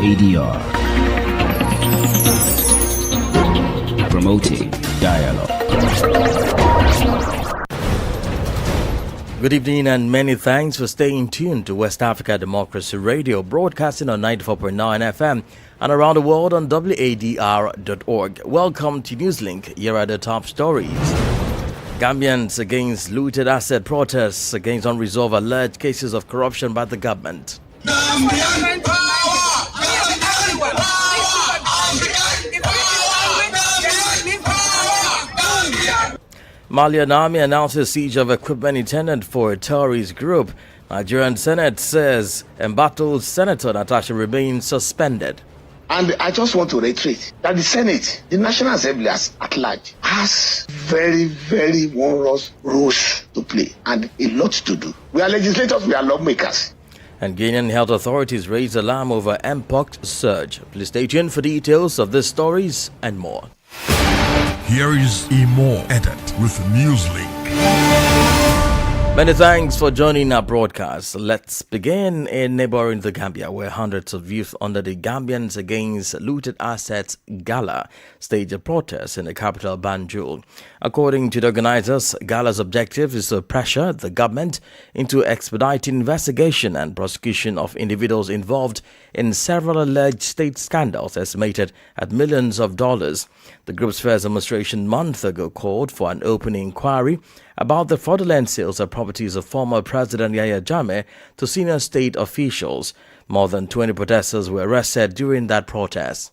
ADR. Promoting dialogue. Good evening and many thanks for staying tuned to West Africa Democracy Radio, broadcasting on 94.9 FM and around the world on wadr.org. Welcome to Newslink. Here are the top stories. Gambians against looted asset protests against unresolved alleged cases of corruption by the government. Malian army announces siege of equipment intended for a terrorist group. Nigerian Senate says embattled Senator Natasha remains suspended. And I just want to reiterate that the Senate, the National Assembly at large, has very, very onerous roles to play and a lot to do. We are legislators, we are lawmakers. And Guinean health authorities raise alarm over Mpox surge. Please stay tuned for details of these stories and more. Here is Imo Edit with Newslink. Many thanks for joining our broadcast. Let's begin in neighboring the Gambia, where hundreds of youth under the Gambians Against Looted Assets Gala staged a protest in the capital Banjul. According to the organizers, Gala's objective is to pressure the government into expediting investigation and prosecution of individuals involved in several alleged state scandals estimated at millions of dollars. The group's first demonstration month ago called for an open inquiry about the fraudulent sales of properties of former President Yahya Jammeh to senior state officials. More than 20 protesters were arrested during that protest.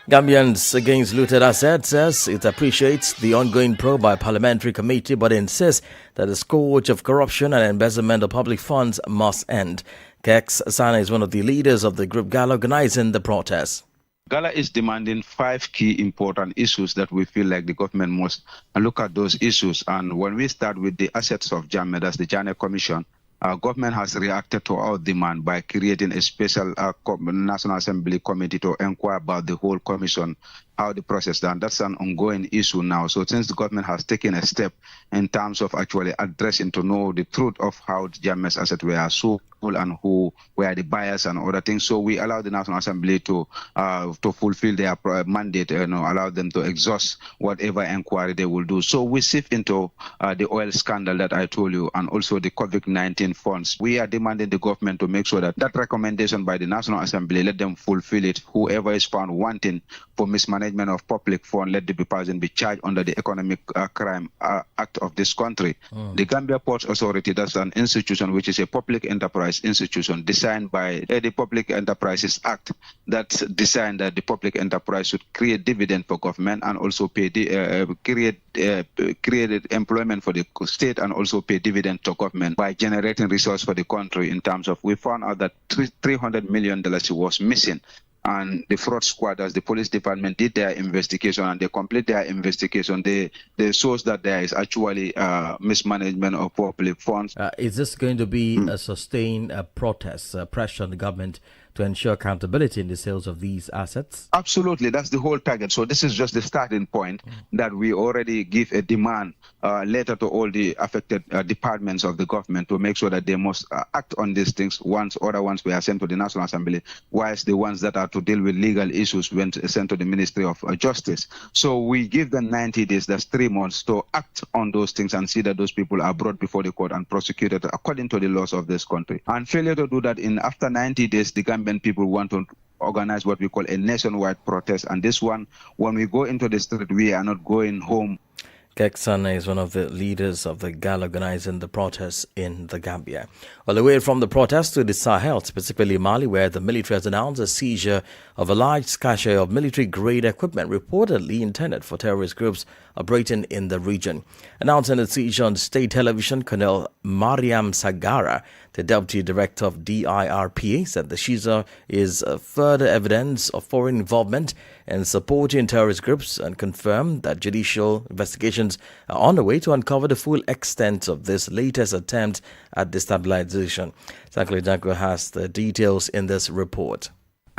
Gambians Against Looted Assets says it appreciates the ongoing probe by Parliamentary Committee but insists that the scourge of corruption and embezzlement of public funds must end. Kex Sana is one of the leaders of the group Gala organizing the protest. Gala is demanding 5 key important issues that we feel like the government must look at those issues. And when we start with the assets of Jammeh, that's the Jammeh Commission, our government has reacted to our demand by creating a special National Assembly committee to inquire about the whole commission, how the process done. That's an ongoing issue now. So since the government has taken a step in terms of actually addressing to know the truth of how the Jammeh's assets were sold and who were the buyers and other things, so we allow the National Assembly to fulfill their mandate, allow them to exhaust whatever inquiry they will do. So we sift into the oil scandal that I told you, and also the COVID-19 funds. We are demanding the government to make sure that that recommendation by the National Assembly, let them fulfill it. Whoever is found wanting for mismanagement of public funds, let the person be charged under the Economic Crime Act of this country. The Gambia Ports Authority, that's an institution which is a public enterprise institution designed by the Public Enterprises Act, that's designed that the public enterprise should create dividend for government and also pay create employment for the state and also pay dividend to government by generating resource for the country. In terms of, we found out that $300 million was missing. And the fraud squad, as the police department did their investigation and they complete their investigation, they shows that there is actually mismanagement of public funds. Is this going to be a sustained protest, pressure on the government to ensure accountability in the sales of these assets? Absolutely, that's the whole target. So this is just the starting point that we already give a demand letter to all the affected departments of the government to make sure that they must act on these things. Once other ones were sent to the National Assembly, whilst the ones that are to deal with legal issues went sent to the Ministry of Justice. So we give them 90 days, that's 3 months, to act on those things and see that those people are brought before the court and prosecuted according to the laws of this country. And failure to do that after 90 days, the Gambian people want to organize what we call a nationwide protest. And this one, when we go into the street, we are not going home. Keksana is one of the leaders of the Gala organizing the protests in the Gambia. Well, away from the protests to the Sahel, specifically Mali, where the military has announced a seizure of a large cache of military-grade equipment reportedly intended for terrorist groups operating in the region. Announcing the seizure on state television, Colonel Mariam Sagara, the deputy director of DIRPA, said the seizure is further evidence of foreign involvement in supporting terrorist groups and confirmed that judicial investigations are on the way to uncover the full extent of this latest attempt at destabilization. Sankle Janko has the details in this report.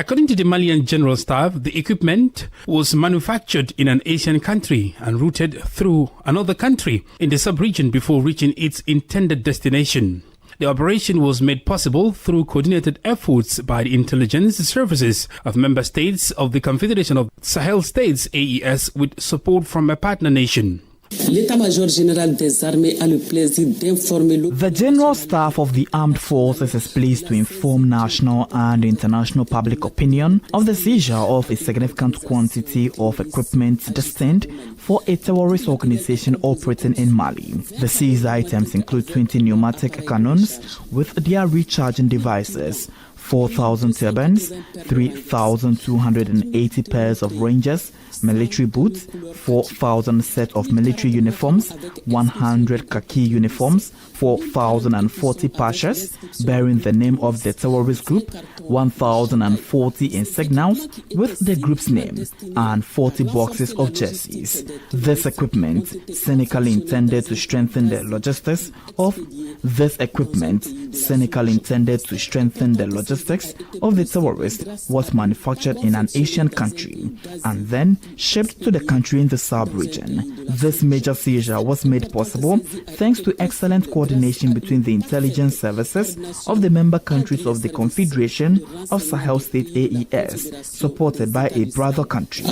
According to the Malian General Staff, the equipment was manufactured in an Asian country and routed through another country in the sub-region before reaching its intended destination. The operation was made possible through coordinated efforts by the intelligence services of member states of the Confederation of Sahel States, AES, with support from a partner nation. The General Staff of the Armed Forces is pleased to inform national and international public opinion of the seizure of a significant quantity of equipment destined for a terrorist organization operating in Mali. The seized items include 20 pneumatic cannons with their recharging devices, 4,000 turbans, 3,280 pairs of Rangers military boots, 4,000 set of military uniforms, 100 khaki uniforms, 4,040 patches bearing the name of the terrorist group, 1,040 insignias with the group's name, and 40 boxes of jerseys. This equipment, cynically intended to strengthen the logistics of the terrorists, was manufactured in an Asian country and then shipped to the country in the sub-region. This major seizure was made possible thanks to excellent coordination between the intelligence services of the member countries of the Confederation of Sahel State AES, supported by a brother country.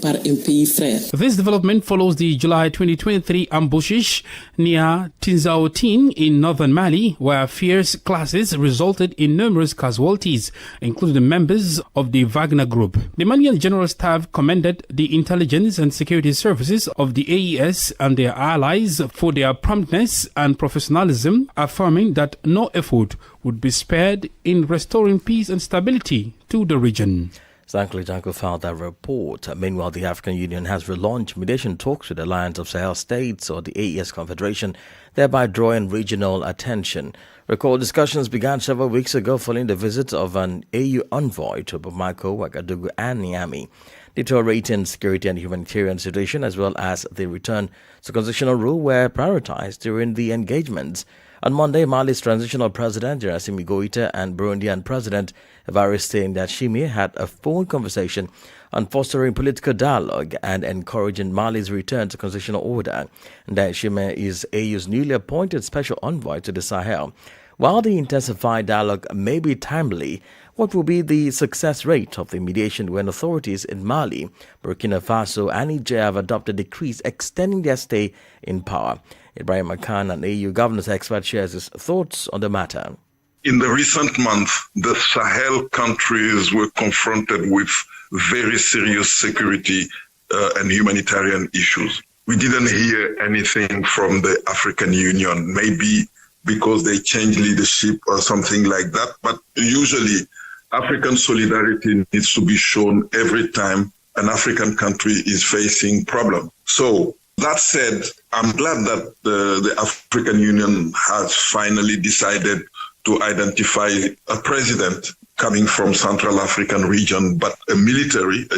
This development follows the July 2023 ambushes near Tinzaotin in northern Mali, where fierce clashes resulted in numerous casualties, including members of the Wagner group. The Malian General Staff commended the intelligence and security services of the AES and their allies for their promptness and professionalism, affirming that no effort would be spared in restoring peace and stability to the region. Zankli Janko filed that report. Meanwhile, the African Union has relaunched mediation talks with the Alliance of Sahel States, or the AES Confederation, thereby drawing regional attention. Recall discussions began several weeks ago following the visit of an AU envoy to Bamako, Ouagadougou and Niamey. Deteriorating security and humanitarian situation, as well as the return to constitutional rule, were prioritized during the engagements. On Monday, Mali's transitional president, Assimi Goïta, and Burundian president, Evariste Ndayishimiye, had a phone conversation on fostering political dialogue and encouraging Mali's return to constitutional order. Ndayishimiye is AU's newly appointed special envoy to the Sahel. While the intensified dialogue may be timely, what will be the success rate of the mediation when authorities in Mali, Burkina Faso and Niger have adopted decrees extending their stay in power? Ibrahim Akan, an AU governance expert, shares his thoughts on the matter. In the recent months, the Sahel countries were confronted with very serious security and humanitarian issues. We didn't hear anything from the African Union, maybe because they changed leadership or something like that. But usually, African solidarity needs to be shown every time an African country is facing problems. So, that said, I'm glad that the African Union has finally decided to identify a president coming from Central African region, but a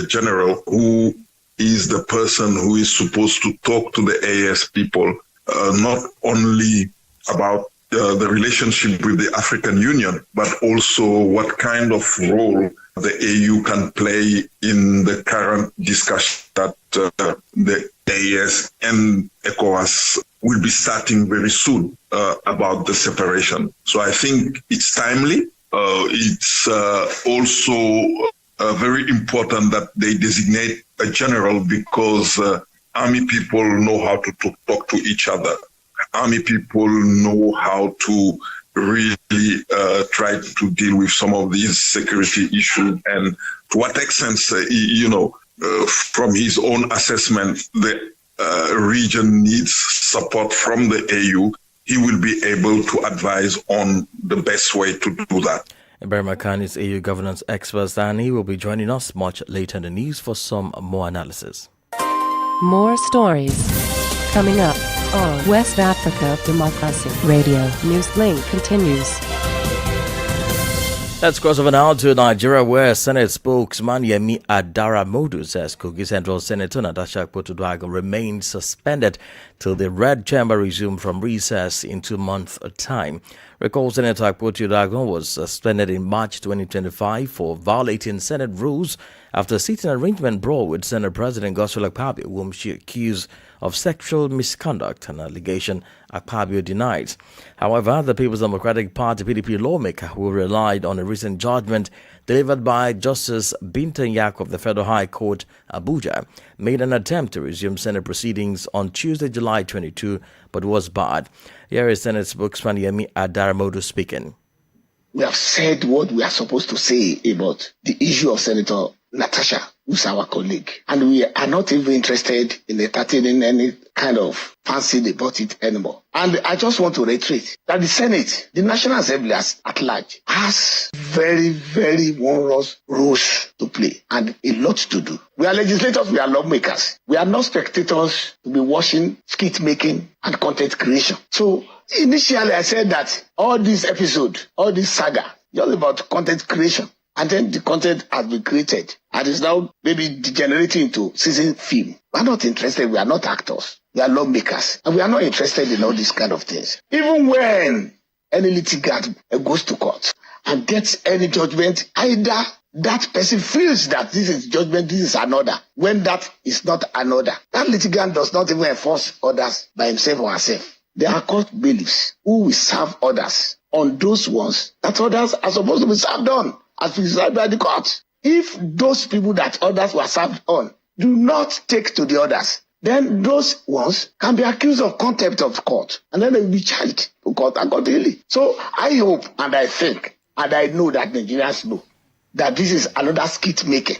general who is the person who is supposed to talk to the AES people, not only about the relationship with the African Union, but also what kind of role the AU can play in the current discussion that the AES and ECOWAS will be starting very soon about the separation. So I think it's timely. It's also very important that they designate a general because army people know how to talk to each other. Army people know how to really try to deal with some of these security issues, and to what extent, from his own assessment, the region needs support from the AU, he will be able to advise on the best way to do that. Ibrahim Akan is AU governance expert, and he will be joining us much later in the news for some more analysis. More stories coming up on West Africa Democracy Radio. Newslink continues. Let's cross over now to Nigeria, where Senate spokesman Yemi Adaramodu says Kogi Central Senator Natasha Akpotudwago remains suspended till the Red Chamber resume from recess in 2 months' time. Recall Senator Akpotudwago was suspended in March 2025 for violating Senate rules after seating an arrangement brawl with Senate President Godswill Akpabio, whom she accused of sexual misconduct, an allegation Akpabio denies. However, the People's Democratic Party PDP lawmaker, who relied on a recent judgment delivered by Justice Bintan Yako of the Federal High Court, Abuja, made an attempt to resume Senate proceedings on Tuesday, July 22, but was barred. Here is Senate spokesman Yemi Adaramodu speaking. We have said what we are supposed to say about the issue of Senator Natasha, who's our colleague. And we are not even interested in entertaining any kind of fancy about it anymore. And I just want to reiterate that the Senate, the National Assembly at large, has very, very onerous roles to play and a lot to do. We are legislators, we are lawmakers. We are not spectators to be watching skit making and content creation. So initially I said that all this episode, all this saga, just about content creation. And then the content has been created and is now maybe degenerating into season film. We are not interested. We are not actors. We are lawmakers. And we are not interested in all these kind of things. Even when any litigant goes to court and gets any judgment, either that person feels that this is judgment, this is an order, when that is not an order. That litigant does not even enforce orders by himself or herself. There are court bailiffs who will serve orders on those ones that orders are supposed to be served on, as prescribed by the court. If those people that orders were served on do not take to the orders, then those ones can be accused of contempt of court, and then they will be charged to court accordingly. So I hope and I think and I know that Nigerians know that this is another skit making.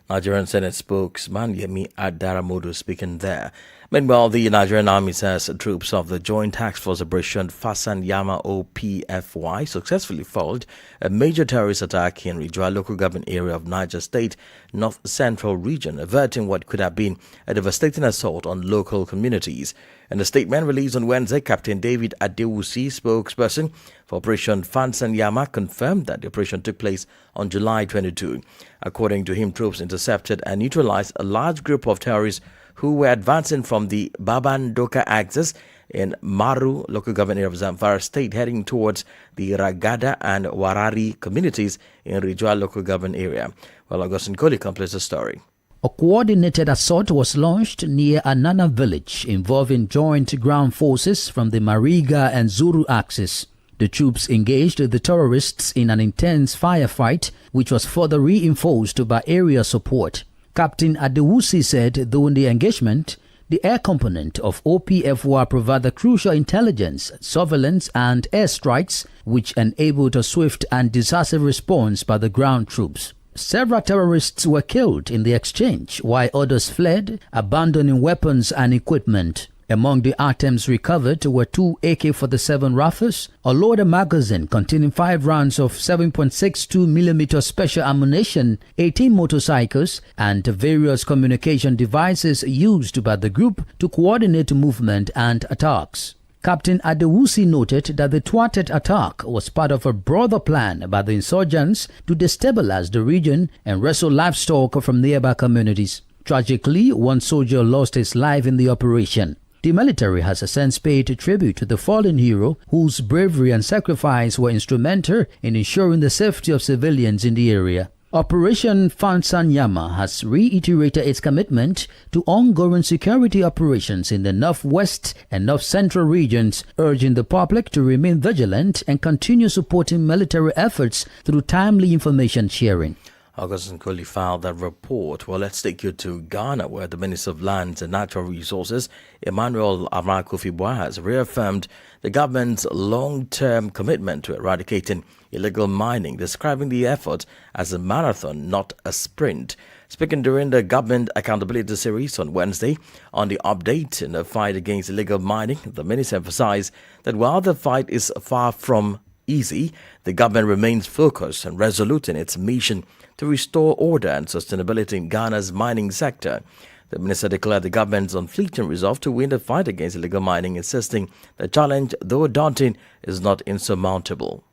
Nigerian Senate spokesman Yemi Adaramodu speaking there. Meanwhile, the Nigerian Army says troops of the Joint Task Force Operation Fasanyama OPFY successfully foiled a major terrorist attack in Rijua local government area of Niger State, North Central region, averting what could have been a devastating assault on local communities. In a statement released on Wednesday, Captain David Adewusi, spokesperson for Operation Fasanyama, confirmed that the operation took place on July 22. According to him, troops intercepted and neutralized a large group of terrorists who were advancing from the Babandoka axis in Maru, local government area of Zamfara State, heading towards the Ragada and Warari communities in Rijua local government area. Well, Augustine Kohli completes the story. A coordinated assault was launched near Anana village involving joint ground forces from the Mariga and Zuru axis. The troops engaged the terrorists in an intense firefight, which was further reinforced by area support. Captain Adewusi said during the engagement, the air component of OPFY provided crucial intelligence, surveillance and airstrikes, which enabled a swift and decisive response by the ground troops. Several terrorists were killed in the exchange, while others fled, abandoning weapons and equipment. Among the items recovered were 2 AK-47 rifles, a loaded magazine containing 5 rounds of 7.62mm special ammunition, 18 motorcycles, and various communication devices used by the group to coordinate movement and attacks. Captain Adewusi noted that the thwarted attack was part of a broader plan by the insurgents to destabilize the region and wrestle livestock from nearby communities. Tragically, one soldier lost his life in the operation. The military has since paid tribute to the fallen hero, whose bravery and sacrifice were instrumental in ensuring the safety of civilians in the area. Operation Fasanyama has reiterated its commitment to ongoing security operations in the northwest and north central regions, urging the public to remain vigilant and continue supporting military efforts through timely information sharing. Augustine Kohli filed that report. Well, let's take you to Ghana, where the Minister of Lands and Natural Resources, Emmanuel Amarkofi-Boa, has reaffirmed the government's long-term commitment to eradicating illegal mining, describing the effort as a marathon, not a sprint. Speaking during the Government Accountability Series on Wednesday on the update in the fight against illegal mining, the minister emphasized that while the fight is far from easy, the government remains focused and resolute in its mission to restore order and sustainability in Ghana's mining sector. The minister declared the government's unflinching resolve to win the fight against illegal mining, insisting the challenge, though daunting, is not insurmountable.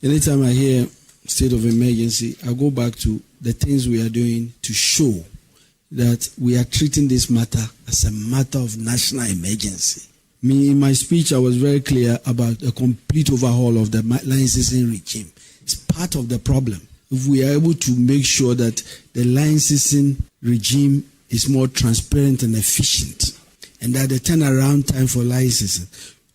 Anytime I hear state of emergency, I go back to the things we are doing to show that we are treating this matter as a matter of national emergency. In my speech, I was very clear about a complete overhaul of the licensing regime. It's part of the problem. If we are able to make sure that the licensing regime is more transparent and efficient, and that the turnaround time for licensing,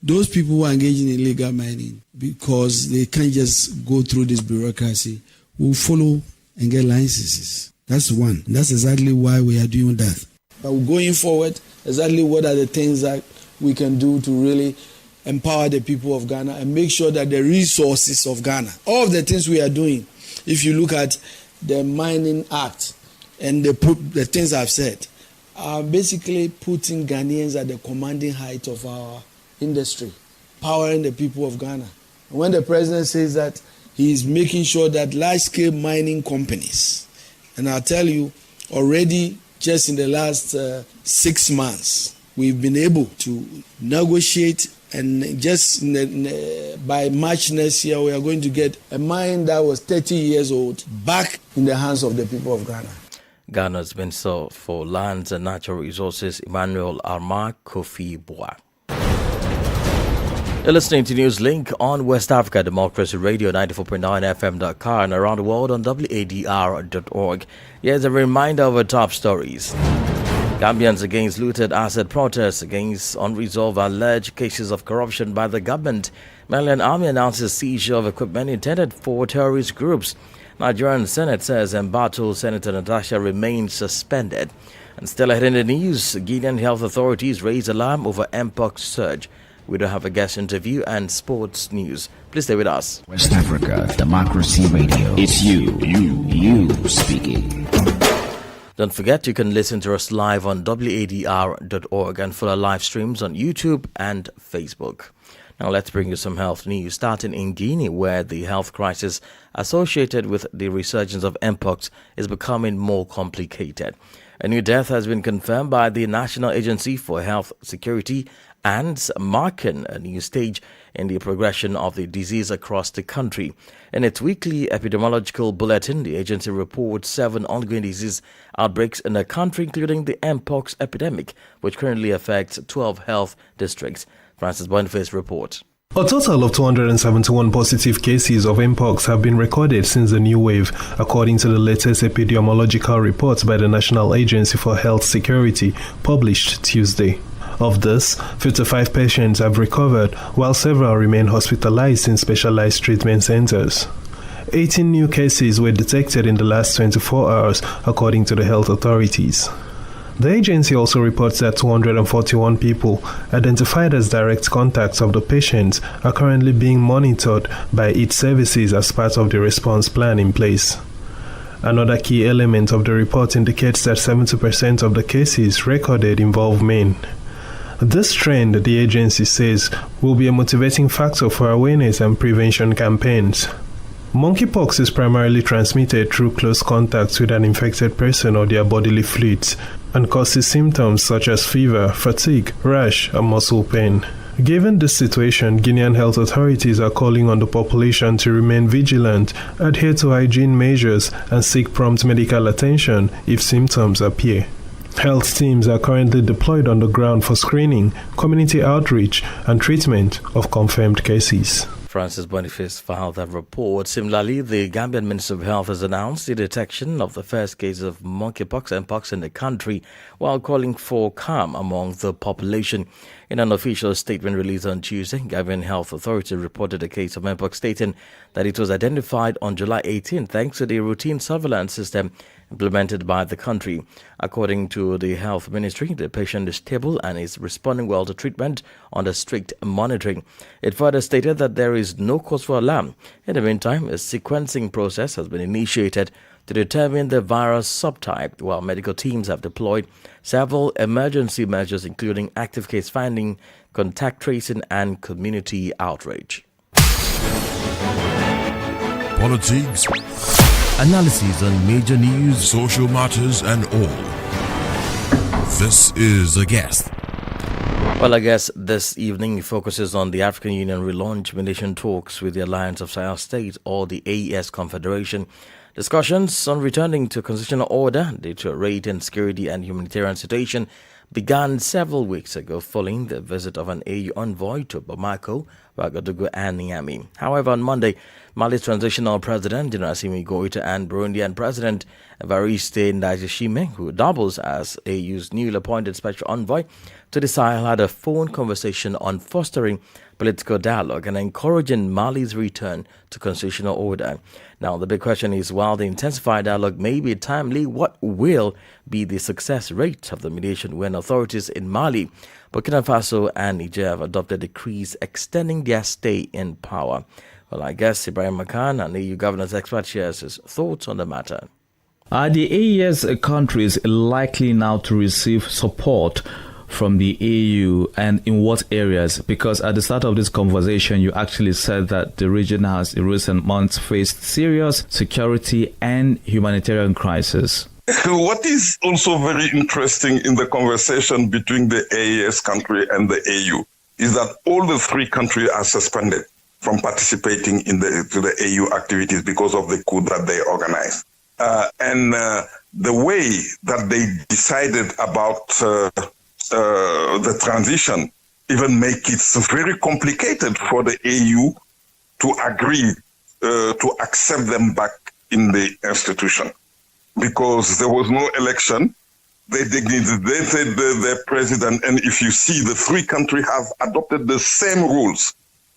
those people who are engaging in illegal mining, because they can't just go through this bureaucracy, will follow and get licenses. That's one. That's exactly why we are doing that. But going forward, exactly what are the things that we can do to really empower the people of Ghana and make sure that the resources of Ghana, all of the things we are doing, if you look at the Mining Act and the things I've said, are basically putting Ghanaians at the commanding height of our industry, powering the people of Ghana. And when the president says that he is making sure that large-scale mining companies, and I'll tell you, already just in the last 6 months, we've been able to negotiate, and just by March next year, we are going to get a mine that was 30 years old back in the hands of the people of Ghana. Ghana's Minister for Lands and Natural Resources, Emmanuel Armah Kofi Boa. You're listening to Newslink on West Africa Democracy Radio 94.9 FM Dakar and around the world on wadr.org. Here's a reminder of our top stories. Gambians against looted asset protests against unresolved alleged cases of corruption by the government. Malian Army announces seizure of equipment intended for terrorist groups. Nigerian Senate says embattled Senator Natasha remains suspended. And still ahead in the news, Guinean health authorities raise alarm over Mpox surge. We don't have a guest interview and sports news. Please stay with us. West Africa Democracy Radio. It's you speaking. Don't forget you can listen to us live on wadr.org and follow live streams on YouTube and Facebook. Now let's bring you some health news, starting in Guinea, where the health crisis associated with the resurgence of Mpox is becoming more complicated. A new death has been confirmed by the National Agency for Health Security and marking a new stage in the progression of the disease across the country. In its weekly epidemiological bulletin, the agency reports 7 ongoing disease outbreaks in the country, including the Mpox epidemic, which currently affects 12 health districts. Francis Boniface reports. A total of 271 positive cases of Mpox have been recorded since the new wave, according to the latest epidemiological report by the National Agency for Health Security, published Tuesday. Of this, 55 patients have recovered, while several remain hospitalized in specialized treatment centers. 18 new cases were detected in the last 24 hours, according to the health authorities. The agency also reports that 241 people identified as direct contacts of the patients are currently being monitored by its services as part of the response plan in place. Another key element of the report indicates that 70% of the cases recorded involve men. This trend, the agency says, will be a motivating factor for awareness and prevention campaigns. Monkeypox is primarily transmitted through close contacts with an infected person or their bodily fluids and causes symptoms such as fever, fatigue, rash, and muscle pain. Given this situation, Guinean health authorities are calling on the population to remain vigilant, adhere to hygiene measures, and seek prompt medical attention if symptoms appear. Health teams are currently deployed on the ground for screening, community outreach, and treatment of confirmed cases. Francis Boniface filed that report. Similarly, the Gambian Minister of Health has announced the detection of the first case of monkeypox and mpox in the country, while calling for calm among the population. In an official statement released on Tuesday, Gambian Health Authority reported a case of mpox, stating that it was identified on July 18 thanks to the routine surveillance system implemented by the country. According to the Health Ministry, the patient is stable and is responding well to treatment under strict monitoring. It further stated that there is no cause for alarm. In the meantime, a sequencing process has been initiated to determine the virus subtype, while medical teams have deployed several emergency measures, including active case finding, contact tracing, and community outreach. Politics, analysis on major news, social matters, and all. This is The Guest. Well, I guess this evening focuses on the African Union relaunch mediation talks with the Alliance of Sahel States or the AES Confederation. Discussions on returning to constitutional order, deteriorating security and humanitarian situation began several weeks ago following the visit of an AU envoy to Bamako, Ouagadougou and Niamey. However, on Monday, Mali's transitional president, General Assimi Goïta, and Burundian President Evariste Ndayishimiye, who doubles as AU's newly appointed special envoy to the Sahel, had a phone conversation on fostering political dialogue and encouraging Mali's return to constitutional order. Now, the big question is, while the intensified dialogue may be timely, what will be the success rate of the mediation when authorities in Mali, Burkina Faso and Niger have adopted decrees extending their stay in power? Well, I guess Ibrahim Makan, an EU governance expert, shares his thoughts on the matter. Are the AES countries likely now to receive support from the EU, and in what areas? Because at the start of this conversation, you actually said that the region has in recent months faced serious security and humanitarian crisis. What is also very interesting in the conversation between the AES country and the AU is that all the three countries are suspended from participating in the AU activities because of the coup that they organized. And the way that they decided about the transition even make it very complicated for the AU to agree to accept them back in the institution, because there was no election. They designated their president, and if you see, the three countries have adopted the same rules: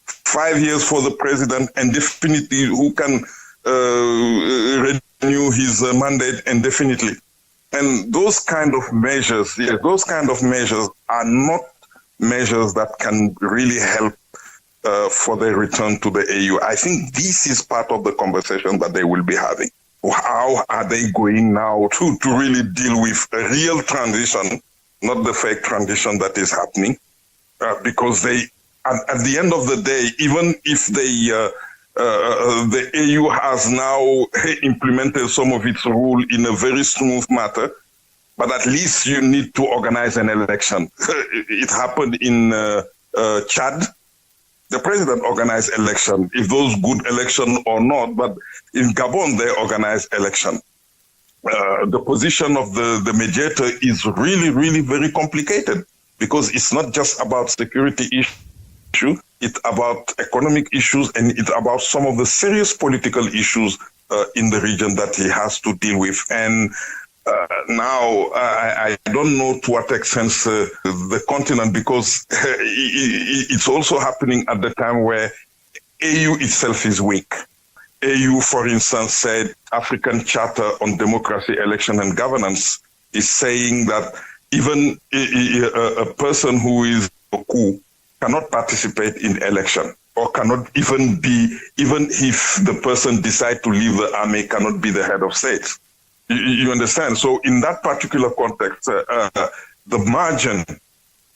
5 years for the president, and definitely who can renew his mandate indefinitely. And those kind of measures, are not measures that can really help for their return to the AU. I think this is part of the conversation that they will be having. How are they going now to really deal with a real transition, not the fake transition that is happening? Because they, at the end of the day, even if the AU has now implemented some of its rule in a very smooth manner, but at least you need to organize an election. It happened in Chad. The president organized election, if those good election or not, but in Gabon they organized election. The position of the mediator is really, really very complicated, because it's not just about security issue, it's about economic issues, and it's about some of the serious political issues in the region that he has to deal with. And now I don't know to what extent the continent, because it's also happening at the time where AU itself is weak. AU, for instance, said African Charter on Democracy, Election and Governance is saying that even a person who is a coup cannot participate in election, or cannot even if the person decides to leave the army, cannot be the head of state. You understand? So in that particular context, the margin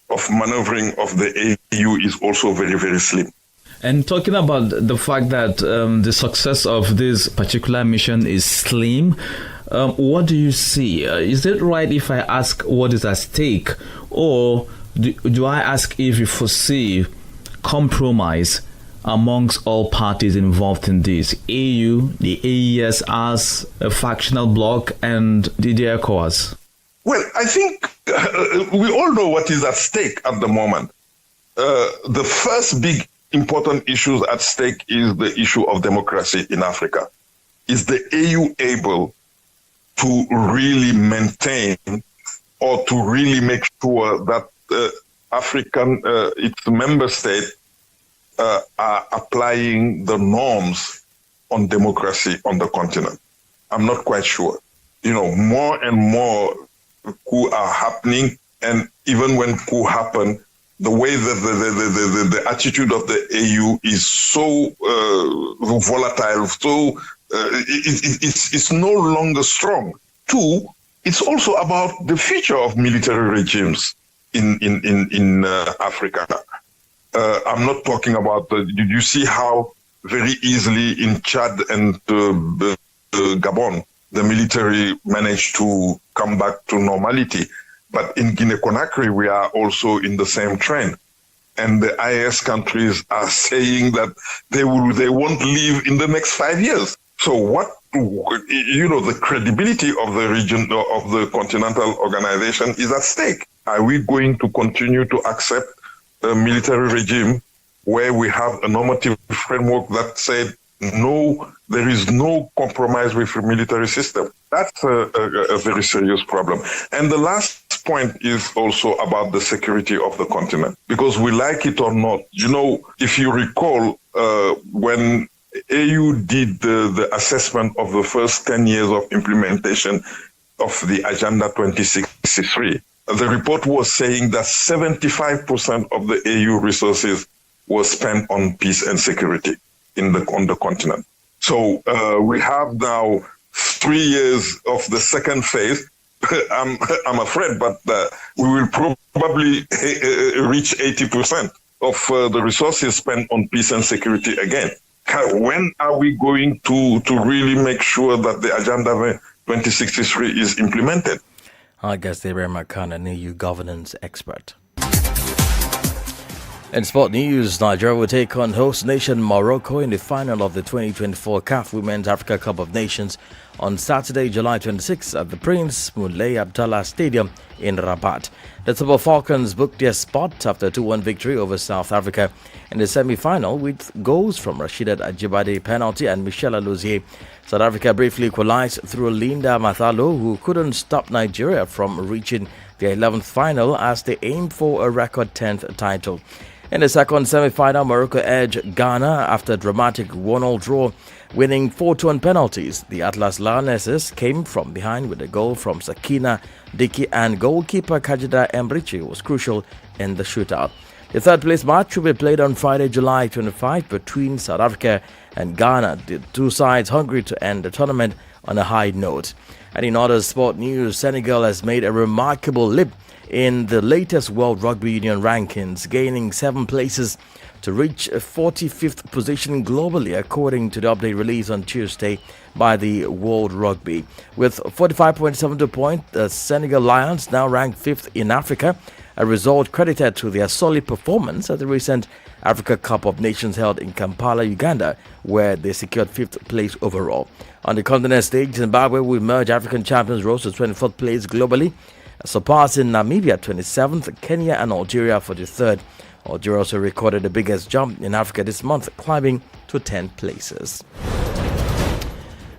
of maneuvering of the AU is also very, very slim. And talking about the fact that the success of this particular mission is slim, what do you see? Is it right if I ask what is at stake, or do I ask if you foresee compromise amongst all parties involved in this? AU, the AES as a factional bloc, and the ECOWAS? Well, I think we all know what is at stake at the moment. The first big important issue at stake is the issue of democracy in Africa. Is the AU able to really maintain or to really make sure that its member states are applying the norms on democracy on the continent? I'm not quite sure. More and more coups are happening, and even when coups happen, the way that the attitude of the AU is so volatile, so it's no longer strong. Two, it's also about the future of military regimes in Africa. I'm not talking about did you see how very easily in Chad and Gabon, the military managed to come back to normality? But in Guinea-Conakry, we are also in the same trend. And the IS countries are saying that they won't leave in the next 5 years. So the credibility of the region, of the continental organization is at stake. Are we going to continue to accept a military regime where we have a normative framework that said, no, there is no compromise with the military system? That's a very serious problem. And the last point is also about the security of the continent, because we like it or not. If you recall, when AU did the assessment of the first 10 years of implementation of the Agenda 2063, the report was saying that 75% of the AU resources was spent on peace and security on the continent. So we have now 3 years of the second phase. I'm afraid, but we will probably reach 80% of the resources spent on peace and security again. When are we going to really make sure that the Agenda 2063 is implemented? I guess Ibrahim Khan, an EU governance expert. In sport news, Nigeria will take on host nation Morocco in the final of the 2024 CAF Women's Africa Cup of Nations on Saturday, July 26 at the Prince Moulay Abdallah Stadium in Rabat. The Super Falcons booked their spot after a 2-1 victory over South Africa in the semi-final with goals from Rashidat Ajibade penalty and Michelle Alozie. South Africa briefly equalized through Linda Mathalo, who couldn't stop Nigeria from reaching their 11th final as they aimed for a record 10th title. In the second semi-final, Morocco edged Ghana after a dramatic 1-1 draw, winning 4-2 on penalties. The Atlas Lionesses came from behind with a goal from Sakina Diki, and goalkeeper Kajida Embrichi was crucial in the shootout. The third-place match will be played on Friday, July 25 between South Africa and Ghana, the two sides hungry to end the tournament on a high note. And in other sport news, Senegal has made a remarkable leap in the latest World Rugby Union rankings, gaining 7 places to reach 45th position globally, according to the update released on Tuesday by the World Rugby. With 45.72 points, the Senegal Lions now rank 5th in Africa, a result credited to their solid performance at the recent Africa Cup of Nations held in Kampala, Uganda, where they secured 5th place overall. On the continent stage, Zimbabwe will emerge African champions, rose to 24th place globally, surpassing Namibia 27th, Kenya and Algeria 43rd. Algeria also recorded the biggest jump in Africa this month, climbing to 10 places.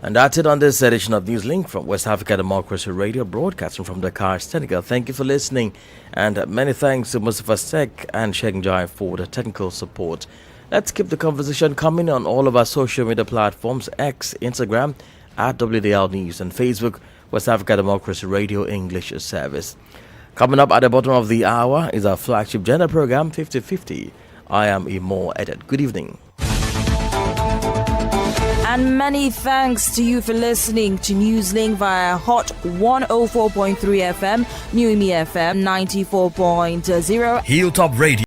And that's it on this edition of Newslink from West Africa Democracy Radio, broadcasting from Dakar, Senegal. Thank you for listening, and many thanks to Mustafa Sek and Sheikh Jai for the technical support. Let's keep the conversation coming on all of our social media platforms: X, Instagram, at WDL News, and Facebook, West Africa Democracy Radio English Service. Coming up at the bottom of the hour is our flagship gender program, 50/50. I am Imo Edit. Good evening. And many thanks to you for listening to Newslink via Hot 104.3 FM, New Me FM 94.0, Hilltop Radio.